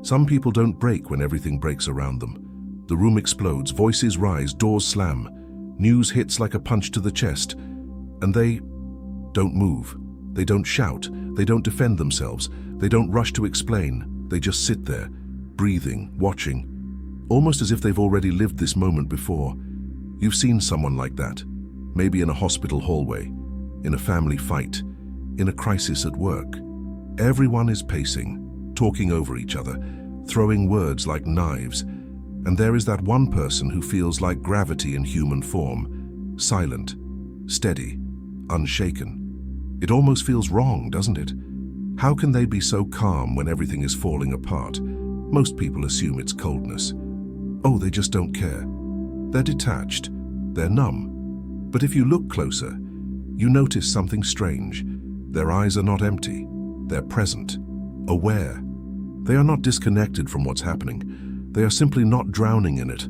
Some people don't break when everything breaks around them. The room explodes, voices rise, doors slam, news hits like a punch to the chest, and they don't move. They don't shout, they don't defend themselves, they don't rush to explain, they just sit there, breathing, watching, almost as if they've already lived this moment before. You've seen someone like that, maybe in a hospital hallway, in a family fight, in a crisis at work. Everyone is pacing, talking over each other, throwing words like knives, and there is that one person who feels like gravity in human form, silent, steady, unshaken. It almost feels wrong, doesn't it? How can they be so calm when everything is falling apart? Most people assume it's coldness. Oh, they just don't care. They're detached. They're numb. But if you look closer, you notice something strange. Their eyes are not empty. They're present, aware. They are not disconnected from what's happening. They are simply not drowning in it.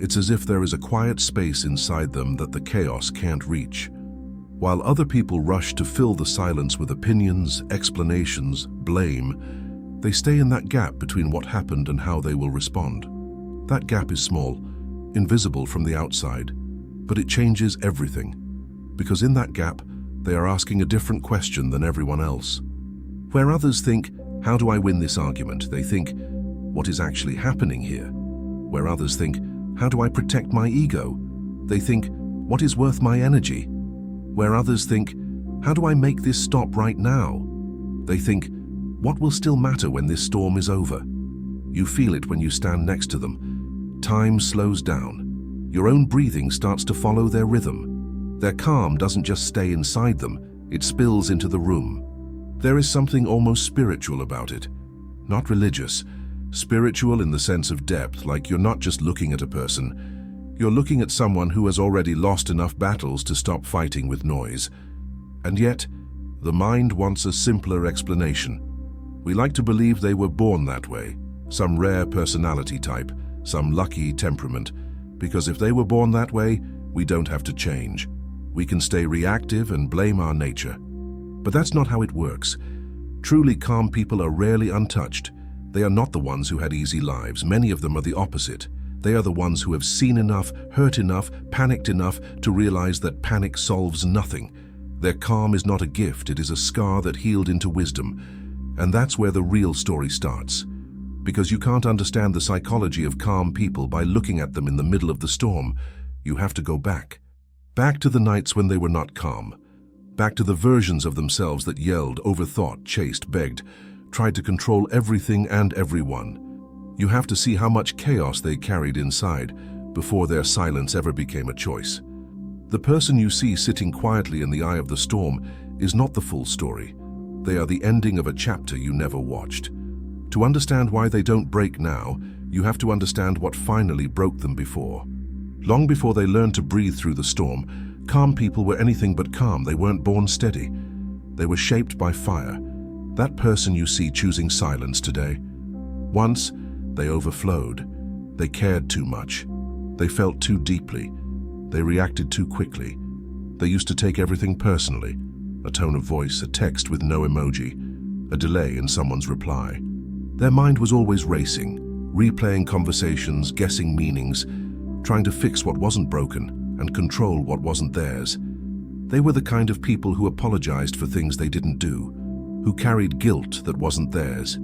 It's as if there is a quiet space inside them that the chaos can't reach. While other people rush to fill the silence with opinions, explanations, blame, they stay in that gap between what happened and how they will respond. That gap is small, invisible from the outside, but it changes everything. Because in that gap, they are asking a different question than everyone else. Where others think, how do I win this argument? They think, what is actually happening here? Where others think, how do I protect my ego? They think, what is worth my energy? Where others think, how do I make this stop right now? They think, what will still matter when this storm is over? You feel it when you stand next to them. Time slows down. Your own breathing starts to follow their rhythm. Their calm doesn't just stay inside them, it spills into the room. There is something almost spiritual about it. Not religious. Spiritual in the sense of depth, like you're not just looking at a person. You're looking at someone who has already lost enough battles to stop fighting with noise. And yet, the mind wants a simpler explanation. We like to believe they were born that way, some rare personality type, some lucky temperament, because if they were born that way, we don't have to change. We can stay reactive and blame our nature. But that's not how it works. Truly calm people are rarely untouched. They are not the ones who had easy lives. Many of them are the opposite. They are the ones who have seen enough, hurt enough, panicked enough to realize that panic solves nothing. Their calm is not a gift, it is a scar that healed into wisdom. And that's where the real story starts. Because you can't understand the psychology of calm people by looking at them in the middle of the storm. You have to go back. Back to the nights when they were not calm. Back to the versions of themselves that yelled, overthought, chased, begged, tried to control everything and everyone. You have to see how much chaos they carried inside before their silence ever became a choice. The person you see sitting quietly in the eye of the storm is not the full story. They are the ending of a chapter you never watched. To understand why they don't break now, you have to understand what finally broke them before. Long before they learned to breathe through the storm, calm people were anything but calm. They weren't born steady. They were shaped by fire. That person you see choosing silence today. Once, they overflowed. They cared too much. They felt too deeply. They reacted too quickly. They used to take everything personally. A tone of voice, a text with no emoji, a delay in someone's reply. Their mind was always racing, replaying conversations, guessing meanings, trying to fix what wasn't broken and control what wasn't theirs. They were the kind of people who apologized for things they didn't do, who carried guilt that wasn't theirs,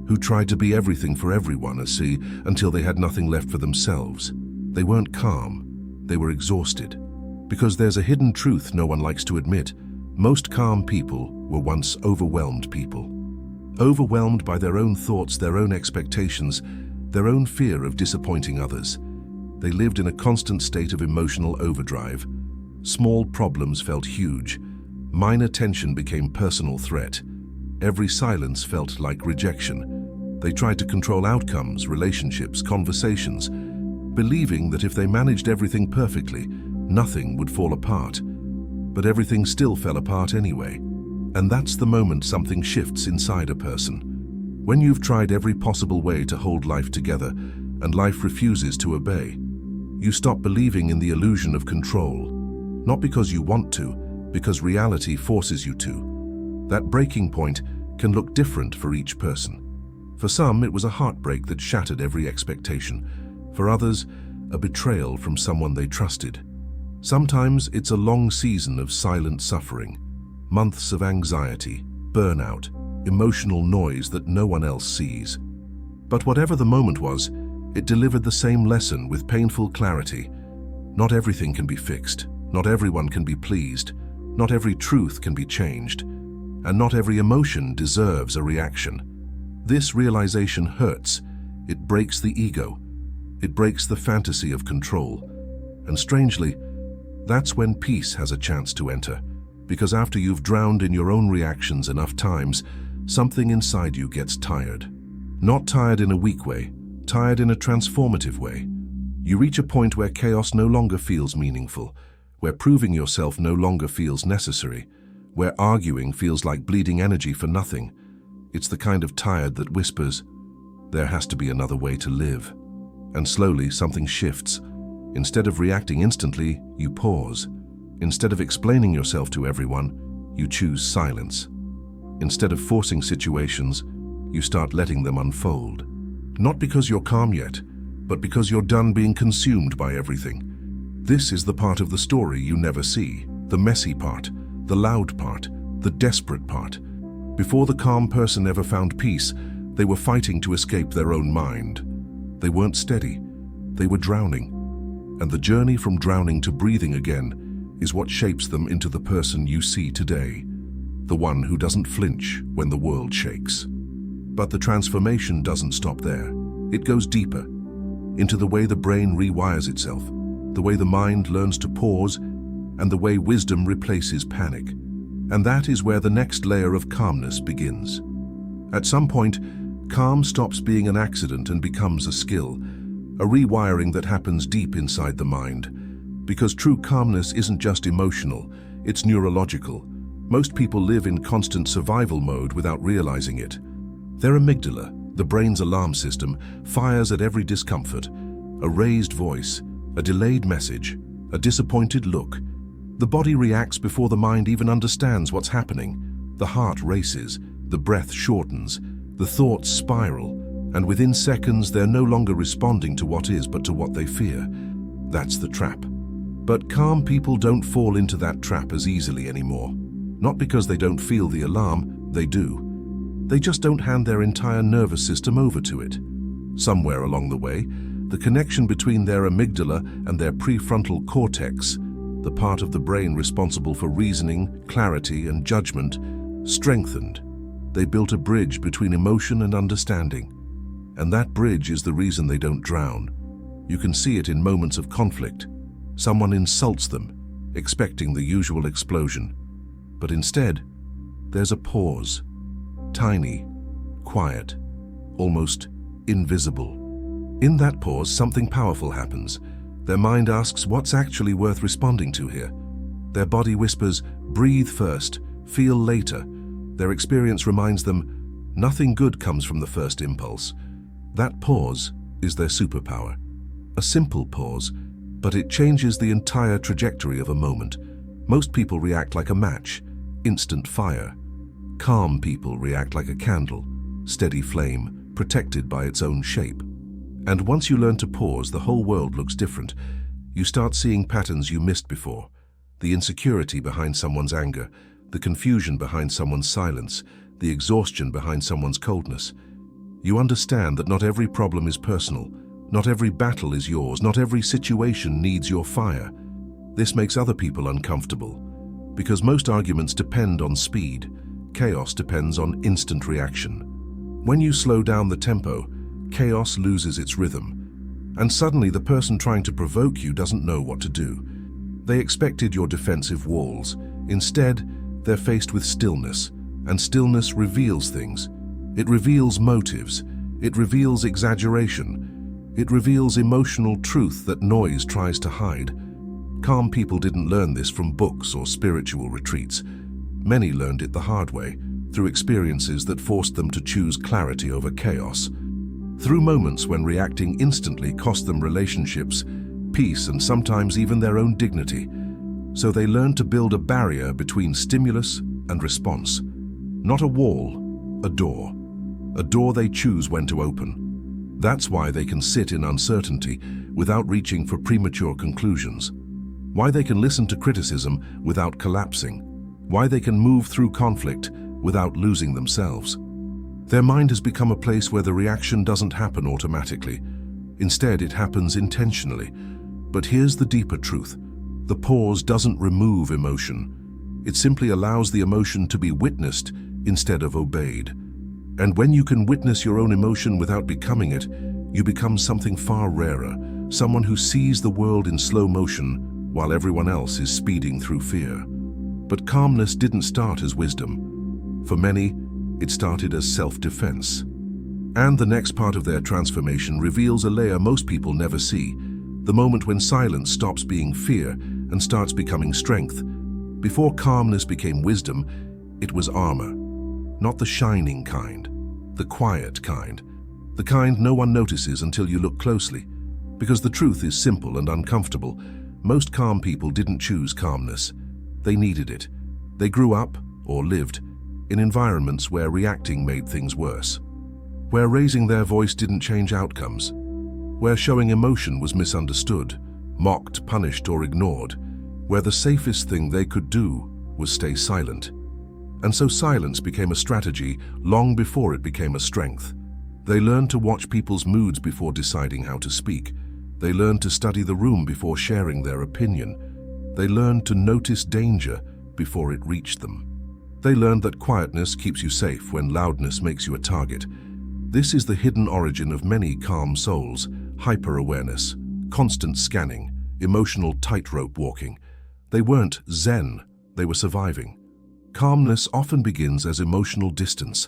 who tried to be everything for everyone, until they had nothing left for themselves. They weren't calm, they were exhausted. Because there's a hidden truth no one likes to admit. Most calm people were once overwhelmed people. Overwhelmed by their own thoughts, their own expectations, their own fear of disappointing others. They lived in a constant state of emotional overdrive. Small problems felt huge. Minor tension became personal threat. Every silence felt like rejection. They tried to control outcomes, relationships, conversations, believing that if they managed everything perfectly, nothing would fall apart. But everything still fell apart anyway. And that's the moment something shifts inside a person. When you've tried every possible way to hold life together and life refuses to obey, you stop believing in the illusion of control. Not because you want to, because reality forces you to. That breaking point can look different for each person. For some, it was a heartbreak that shattered every expectation. For others, a betrayal from someone they trusted. Sometimes it's a long season of silent suffering, months of anxiety, burnout, emotional noise that no one else sees. But whatever the moment was, it delivered the same lesson with painful clarity. Not everything can be fixed, not everyone can be pleased, not every truth can be changed, and not every emotion deserves a reaction. This realization hurts. It breaks the ego. It breaks the fantasy of control. And strangely, that's when peace has a chance to enter. Because after you've drowned in your own reactions enough times, something inside you gets tired. Not tired in a weak way, tired in a transformative way. You reach a point where chaos no longer feels meaningful, where proving yourself no longer feels necessary, where arguing feels like bleeding energy for nothing. It's the kind of tired that whispers, there has to be another way to live. And slowly something shifts. Instead of reacting instantly, you pause. Instead of explaining yourself to everyone, you choose silence. Instead of forcing situations, you start letting them unfold. Not because you're calm yet, but because you're done being consumed by everything. This is the part of the story you never see, the messy part, the loud part, the desperate part. Before the calm person ever found peace, they were fighting to escape their own mind. They weren't steady, they were drowning. And the journey from drowning to breathing again is what shapes them into the person you see today, the one who doesn't flinch when the world shakes. But the transformation doesn't stop there. It goes deeper, into the way the brain rewires itself, the way the mind learns to pause, and the way wisdom replaces panic. And that is where the next layer of calmness begins. At some point, calm stops being an accident and becomes a skill, a rewiring that happens deep inside the mind. Because true calmness isn't just emotional, it's neurological. Most people live in constant survival mode without realizing it. Their amygdala, the brain's alarm system, fires at every discomfort. A raised voice, a delayed message, a disappointed look. The body reacts before the mind even understands what's happening. The heart races, the breath shortens, the thoughts spiral, and within seconds they're no longer responding to what is but to what they fear. That's the trap. But calm people don't fall into that trap as easily anymore. Not because they don't feel the alarm, they do. They just don't hand their entire nervous system over to it. Somewhere along the way, the connection between their amygdala and their prefrontal cortex, the part of the brain responsible for reasoning, clarity, and judgment, strengthened. They built a bridge between emotion and understanding. And that bridge is the reason they don't drown. You can see it in moments of conflict. Someone insults them, expecting the usual explosion. But instead, there's a pause. Tiny, quiet, almost invisible. In that pause, something powerful happens. Their mind asks what's actually worth responding to here. Their body whispers, breathe first, feel later. Their experience reminds them, nothing good comes from the first impulse. That pause is their superpower. A simple pause, but it changes the entire trajectory of a moment. Most people react like a match, instant fire. Calm people react like a candle, steady flame, protected by its own shape. And once you learn to pause, the whole world looks different. You start seeing patterns you missed before. The insecurity behind someone's anger, the confusion behind someone's silence, the exhaustion behind someone's coldness. You understand that not every problem is personal, not every battle is yours, not every situation needs your fire. This makes other people uncomfortable, because most arguments depend on speed. Chaos depends on instant reaction. When you slow down the tempo, chaos loses its rhythm, and suddenly the person trying to provoke you doesn't know what to do. They expected your defensive walls. Instead, they're faced with stillness, and stillness reveals things. It reveals motives. It reveals exaggeration. It reveals emotional truth that noise tries to hide. Calm people didn't learn this from books or spiritual retreats. Many learned it the hard way, through experiences that forced them to choose clarity over chaos. Through moments when reacting instantly cost them relationships, peace, and sometimes even their own dignity. So they learned to build a barrier between stimulus and response. Not a wall, a door. a door they choose when to open. That's why they can sit in uncertainty without reaching for premature conclusions. Why they can listen to criticism without collapsing. Why they can move through conflict without losing themselves. Their mind has become a place where the reaction doesn't happen automatically. Instead, it happens intentionally. But here's the deeper truth. The pause doesn't remove emotion. It simply allows the emotion to be witnessed instead of obeyed. And when you can witness your own emotion without becoming it, you become something far rarer, someone who sees the world in slow motion while everyone else is speeding through fear. But calmness didn't start as wisdom. For many, it started as self-defense. And the next part of their transformation reveals a layer most people never see, the moment when silence stops being fear and starts becoming strength. Before calmness became wisdom, it was armor. Not the shining kind, the quiet kind. The kind no one notices until you look closely. Because the truth is simple and uncomfortable, most calm people didn't choose calmness. They needed it. They grew up, or lived, in environments where reacting made things worse. Where raising their voice didn't change outcomes. Where showing emotion was misunderstood, mocked, punished, or ignored. Where the safest thing they could do was stay silent. And so silence became a strategy long before it became a strength. They learned to watch people's moods before deciding how to speak. They learned to study the room before sharing their opinion. They learned to notice danger before it reached them. They learned that quietness keeps you safe when loudness makes you a target. This is the hidden origin of many calm souls: hyper-awareness, constant scanning, emotional tightrope walking. They weren't zen, they were surviving. Calmness often begins as emotional distance,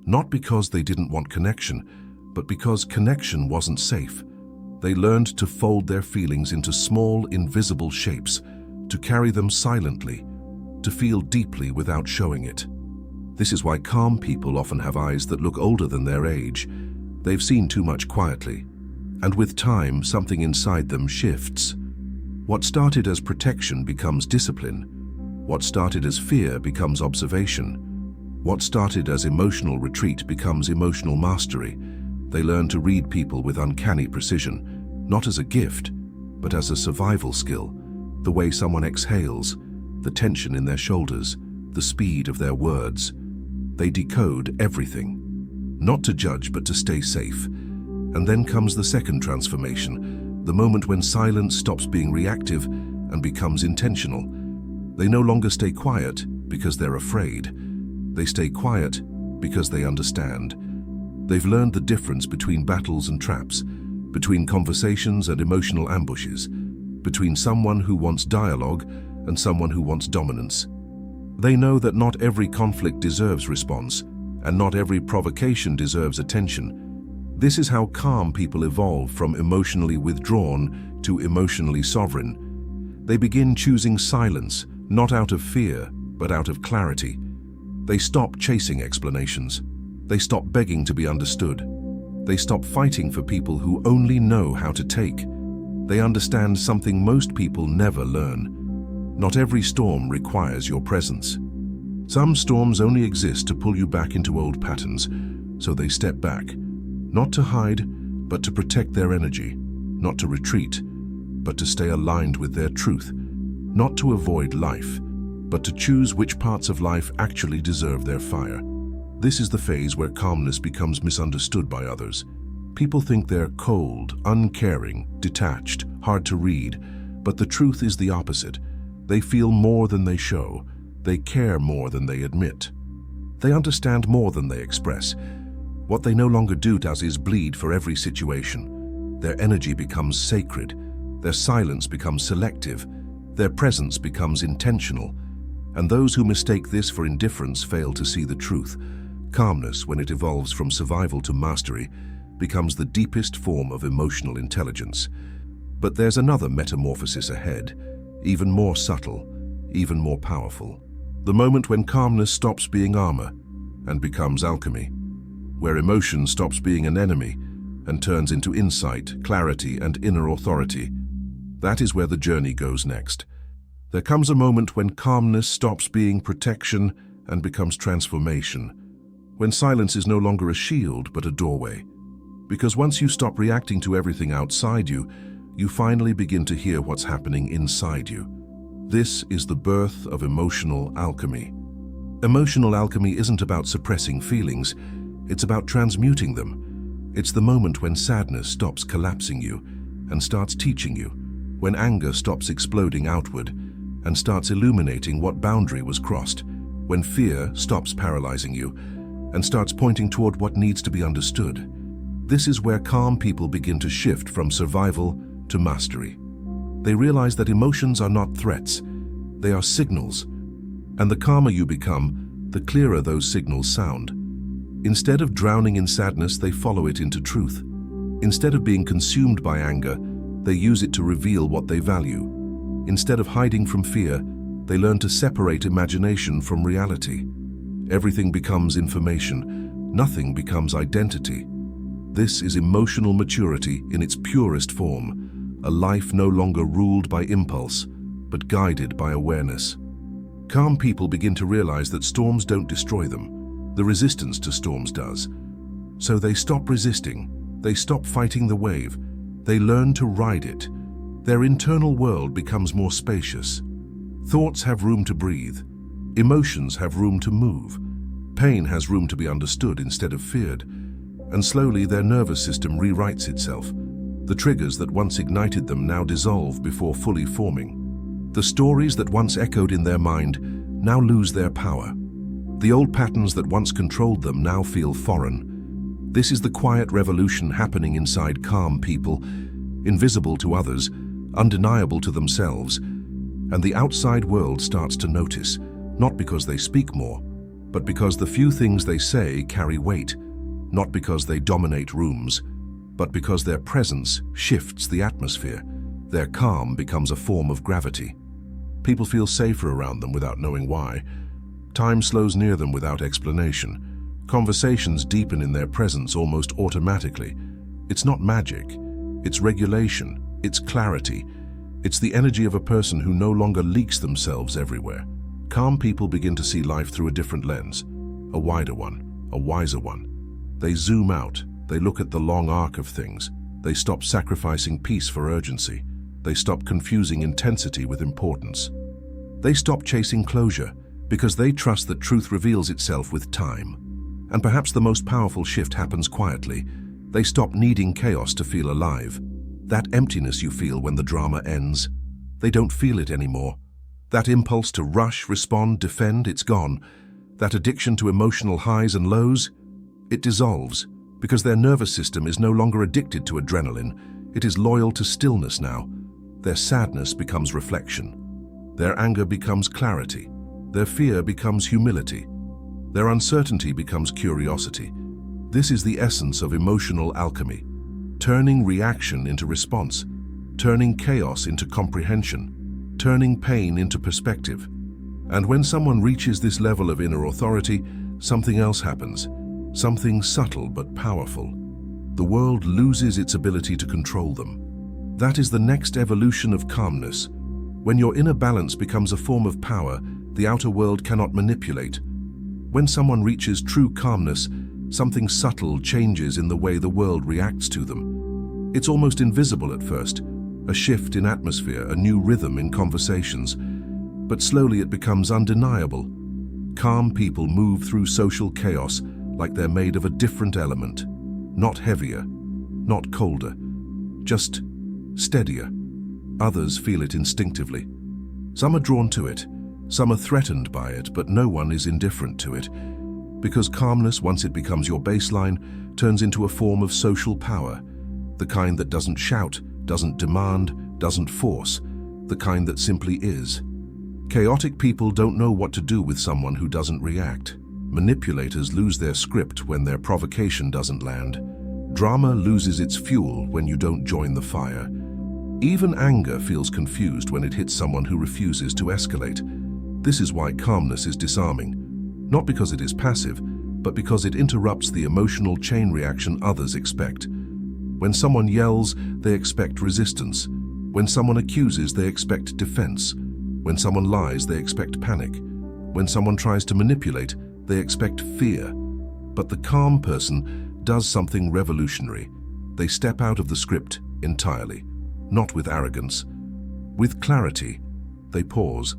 not because they didn't want connection, but because connection wasn't safe. They learned to fold their feelings into small, invisible shapes, to carry them silently, to feel deeply without showing it. This is why calm people often have eyes that look older than their age. They've seen too much quietly. And with time, something inside them shifts. What started as protection becomes discipline. What started as fear becomes observation. What started as emotional retreat becomes emotional mastery. They learn to read people with uncanny precision, not as a gift, but as a survival skill. The way someone exhales, the tension in their shoulders, the speed of their words. They decode everything, not to judge but to stay safe. And then comes the second transformation, the moment when silence stops being reactive and becomes intentional. They no longer stay quiet because they're afraid. They stay quiet because they understand. They've learned the difference between battles and traps, between conversations and emotional ambushes, between someone who wants dialogue and someone who wants dominance. They know that not every conflict deserves response, and not every provocation deserves attention. This is how calm people evolve from emotionally withdrawn to emotionally sovereign. They begin choosing silence, not out of fear, but out of clarity. They stop chasing explanations. They stop begging to be understood. They stop fighting for people who only know how to take. They understand something most people never learn. Not every storm requires your presence. Some storms only exist to pull you back into old patterns, so they step back. Not to hide, but to protect their energy. Not to retreat, but to stay aligned with their truth. Not to avoid life, but to choose which parts of life actually deserve their fire. This is the phase where calmness becomes misunderstood by others. People think they're cold, uncaring, detached, hard to read, but the truth is the opposite. They feel more than they show. They care more than they admit. They understand more than they express. What they no longer do is bleed for every situation. Their energy becomes sacred. Their silence becomes selective. Their presence becomes intentional. And those who mistake this for indifference fail to see the truth. Calmness, when it evolves from survival to mastery, becomes the deepest form of emotional intelligence. But there's another metamorphosis ahead, even more subtle, even more powerful. The moment when calmness stops being armor and becomes alchemy, where emotion stops being an enemy and turns into insight, clarity, and inner authority. That is where the journey goes next. There comes a moment when calmness stops being protection and becomes transformation, when silence is no longer a shield but a doorway. Because once you stop reacting to everything outside you, you finally begin to hear what's happening inside you. This is the birth of emotional alchemy. Emotional alchemy isn't about suppressing feelings, it's about transmuting them. It's the moment when sadness stops collapsing you and starts teaching you, when anger stops exploding outward and starts illuminating what boundary was crossed, when fear stops paralyzing you and starts pointing toward what needs to be understood. This is where calm people begin to shift from survival to mastery. They realize that emotions are not threats, they are signals. And the calmer you become, the clearer those signals sound. Instead of drowning in sadness, they follow it into truth. Instead of being consumed by anger, they use it to reveal what they value. Instead of hiding from fear, they learn to separate imagination from reality. Everything becomes information, nothing becomes identity. This is emotional maturity in its purest form, a life no longer ruled by impulse, but guided by awareness. Calm people begin to realize that storms don't destroy them. The resistance to storms does. So they stop resisting, they stop fighting the wave, they learn to ride it. Their internal world becomes more spacious. Thoughts have room to breathe. Emotions have room to move. Pain has room to be understood instead of feared. And slowly their nervous system rewrites itself. The triggers that once ignited them now dissolve before fully forming. The stories that once echoed in their mind now lose their power. The old patterns that once controlled them now feel foreign. This is the quiet revolution happening inside calm people, invisible to others, undeniable to themselves. And the outside world starts to notice, not because they speak more, but because the few things they say carry weight, not because they dominate rooms, but because their presence shifts the atmosphere. Their calm becomes a form of gravity. People feel safer around them without knowing why. Time slows near them without explanation. Conversations deepen in their presence almost automatically. It's not magic. It's regulation. It's clarity. It's the energy of a person who no longer leaks themselves everywhere. Calm people begin to see life through a different lens, a wider one, a wiser one. They zoom out. They look at the long arc of things. They stop sacrificing peace for urgency. They stop confusing intensity with importance. They stop chasing closure because they trust that truth reveals itself with time. And perhaps the most powerful shift happens quietly. They stop needing chaos to feel alive. That emptiness you feel when the drama ends, they don't feel it anymore. That impulse to rush, respond, defend, it's gone. That addiction to emotional highs and lows, it dissolves because their nervous system is no longer addicted to adrenaline. It is loyal to stillness now. Their sadness becomes reflection. Their anger becomes clarity. Their fear becomes humility. Their uncertainty becomes curiosity. This is the essence of emotional alchemy, turning reaction into response, turning chaos into comprehension, turning pain into perspective. And when someone reaches this level of inner authority, something else happens, something subtle but powerful. The world loses its ability to control them. That is the next evolution of calmness. When your inner balance becomes a form of power, the outer world cannot manipulate. When someone reaches true calmness, something subtle changes in the way the world reacts to them. It's almost invisible at first, a shift in atmosphere, a new rhythm in conversations. But slowly it becomes undeniable. Calm people move through social chaos like they're made of a different element. Not heavier, not colder, just steadier. Others feel it instinctively. Some are drawn to it, some are threatened by it, but no one is indifferent to it. Because calmness, once it becomes your baseline, turns into a form of social power. The kind that doesn't shout, doesn't demand, doesn't force. The kind that simply is. Chaotic people don't know what to do with someone who doesn't react. Manipulators lose their script when their provocation doesn't land. Drama loses its fuel when you don't join the fire. Even anger feels confused when it hits someone who refuses to escalate. This is why calmness is disarming. Not because it is passive, but because it interrupts the emotional chain reaction others expect. When someone yells, they expect resistance. When someone accuses, they expect defense. When someone lies, they expect panic. When someone tries to manipulate, they expect fear. But the calm person does something revolutionary. They step out of the script entirely, not with arrogance. With clarity, they pause,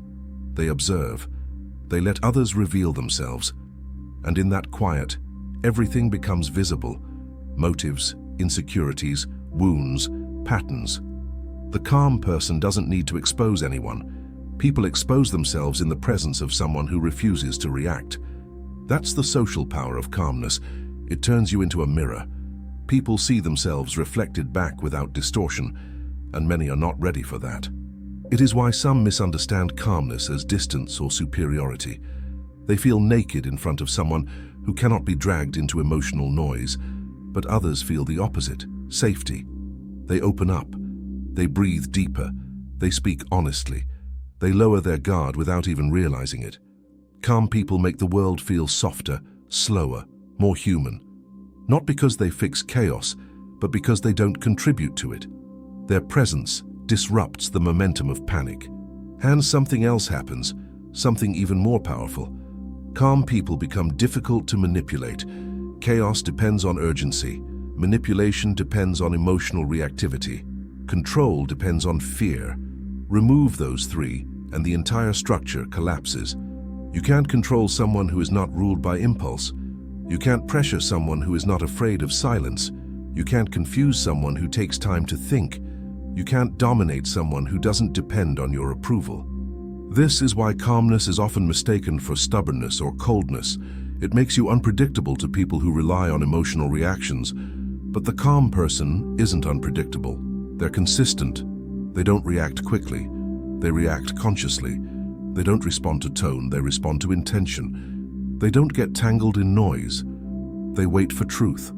they observe, they let others reveal themselves. And in that quiet, everything becomes visible: motives, insecurities, wounds, patterns. The calm person doesn't need to expose anyone. People expose themselves in the presence of someone who refuses to react. That's the social power of calmness. It turns you into a mirror. People see themselves reflected back without distortion, and many are not ready for that. It is why some misunderstand calmness as distance or superiority. They feel naked in front of someone who cannot be dragged into emotional noise, but others feel the opposite: safety. They open up, they breathe deeper, they speak honestly, they lower their guard without even realizing it. Calm people make the world feel softer, slower, more human. Not because they fix chaos, but because they don't contribute to it. Their presence disrupts the momentum of panic. And something else happens, something even more powerful. Calm people become difficult to manipulate. Chaos depends on urgency. Manipulation depends on emotional reactivity. Control depends on fear. Remove those three, and the entire structure collapses. You can't control someone who is not ruled by impulse. You can't pressure someone who is not afraid of silence. You can't confuse someone who takes time to think. You can't dominate someone who doesn't depend on your approval. This is why calmness is often mistaken for stubbornness or coldness. It makes you unpredictable to people who rely on emotional reactions. But the calm person isn't unpredictable. They're consistent. They don't react quickly. They react consciously. They don't respond to tone, they respond to intention. They don't get tangled in noise. They wait for truth.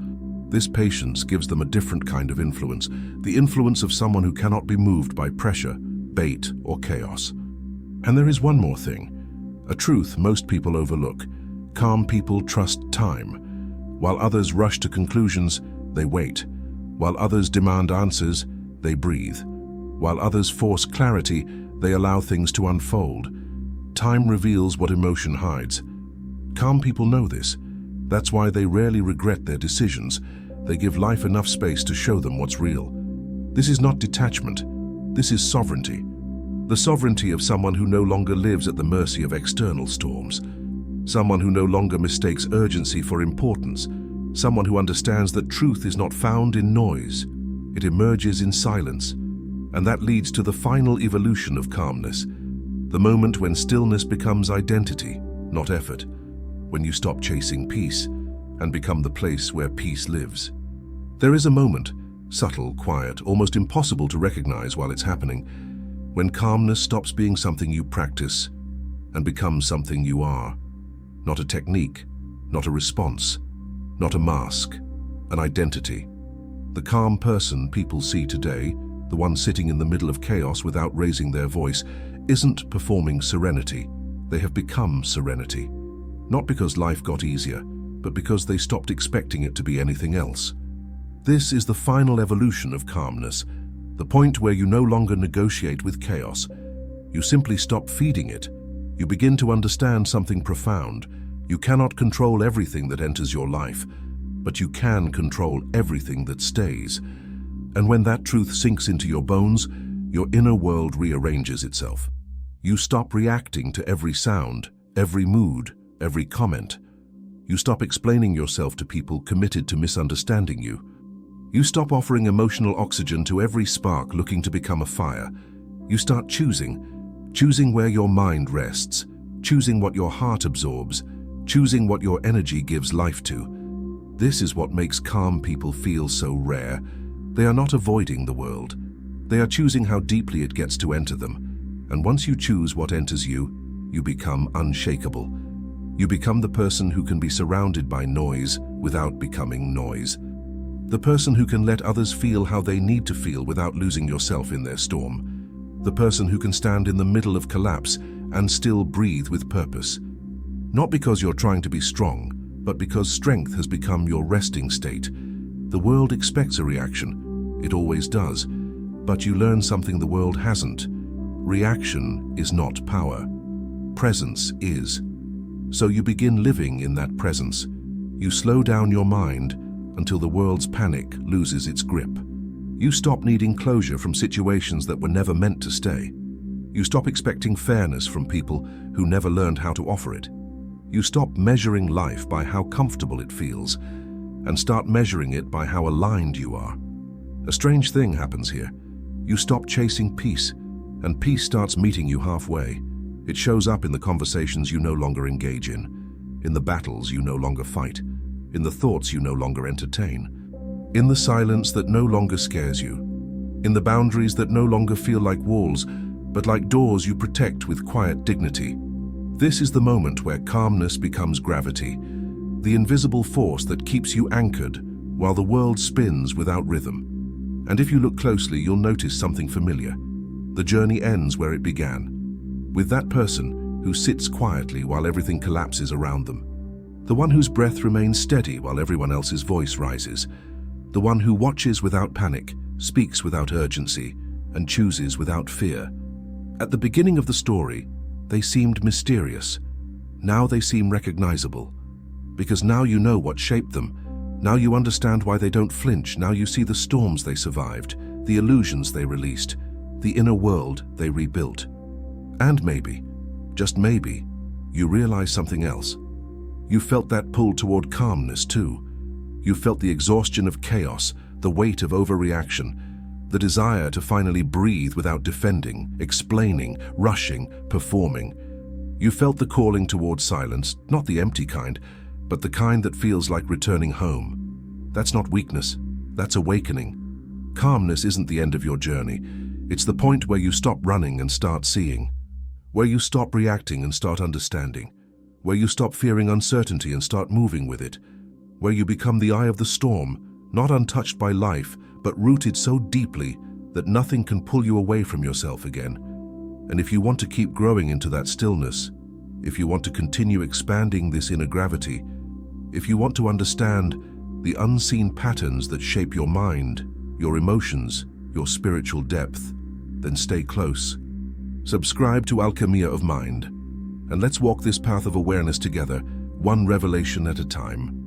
This patience gives them a different kind of influence, the influence of someone who cannot be moved by pressure, bait, or chaos. And there is one more thing, a truth most people overlook. Calm people trust time. While others rush to conclusions, they wait. While others demand answers, they breathe. While others force clarity, they allow things to unfold. Time reveals what emotion hides. Calm people know this. That's why they rarely regret their decisions. They give life enough space to show them what's real. This is not detachment. This is sovereignty. The sovereignty of someone who no longer lives at the mercy of external storms. Someone who no longer mistakes urgency for importance. Someone who understands that truth is not found in noise. It emerges in silence. And that leads to the final evolution of calmness. The moment when stillness becomes identity, not effort. When you stop chasing peace and become the place where peace lives. There is a moment, subtle, quiet, almost impossible to recognize while it's happening, when calmness stops being something you practice and becomes something you are. Not a technique, not a response, not a mask, an identity. The calm person people see today, the one sitting in the middle of chaos without raising their voice, isn't performing serenity. They have become serenity. Not because life got easier, but because they stopped expecting it to be anything else. This is the final evolution of calmness, the point where you no longer negotiate with chaos. You simply stop feeding it. You begin to understand something profound. You cannot control everything that enters your life, but you can control everything that stays. And when that truth sinks into your bones, your inner world rearranges itself. You stop reacting to every sound, every mood, every comment. You stop explaining yourself to people committed to misunderstanding you. You stop offering emotional oxygen to every spark looking to become a fire. You start choosing where your mind rests, choosing what your heart absorbs, choosing what your energy gives life to. This is what makes calm people feel so rare. They are not avoiding the world. They are choosing how deeply it gets to enter them. And once you choose what enters you, you become unshakable. You become the person who can be surrounded by noise without becoming noise. The person who can let others feel how they need to feel without losing yourself in their storm. The person who can stand in the middle of collapse and still breathe with purpose. Not because you're trying to be strong, but because strength has become your resting state. The world expects a reaction. It always does. But you learn something the world hasn't. Reaction is not power. Presence is. So you begin living in that presence. You slow down your mind until the world's panic loses its grip. You stop needing closure from situations that were never meant to stay. You stop expecting fairness from people who never learned how to offer it. You stop measuring life by how comfortable it feels and start measuring it by how aligned you are. A strange thing happens here. You stop chasing peace, and peace starts meeting you halfway. It shows up in the conversations you no longer engage in the battles you no longer fight, in the thoughts you no longer entertain, in the silence that no longer scares you, in the boundaries that no longer feel like walls, but like doors you protect with quiet dignity. This is the moment where calmness becomes gravity, the invisible force that keeps you anchored while the world spins without rhythm. And if you look closely, you'll notice something familiar. The journey ends where it began, with that person who sits quietly while everything collapses around them. The one whose breath remains steady while everyone else's voice rises. The one who watches without panic, speaks without urgency, and chooses without fear. At the beginning of the story, they seemed mysterious. Now they seem recognizable. Because now you know what shaped them. Now you understand why they don't flinch. Now you see the storms they survived, the illusions they released, the inner world they rebuilt. And maybe, just maybe, you realize something else. You felt that pull toward calmness too. You felt the exhaustion of chaos, the weight of overreaction, the desire to finally breathe without defending, explaining, rushing, performing. You felt the calling toward silence, not the empty kind, but the kind that feels like returning home. That's not weakness, that's awakening. Calmness isn't the end of your journey. It's the point where you stop running and start seeing, where you stop reacting and start understanding, where you stop fearing uncertainty and start moving with it, where you become the eye of the storm, not untouched by life, but rooted so deeply that nothing can pull you away from yourself again. And if you want to keep growing into that stillness, if you want to continue expanding this inner gravity, if you want to understand the unseen patterns that shape your mind, your emotions, your spiritual depth, then stay close. Subscribe to Alchemia of Mind, and let's walk this path of awareness together, one revelation at a time.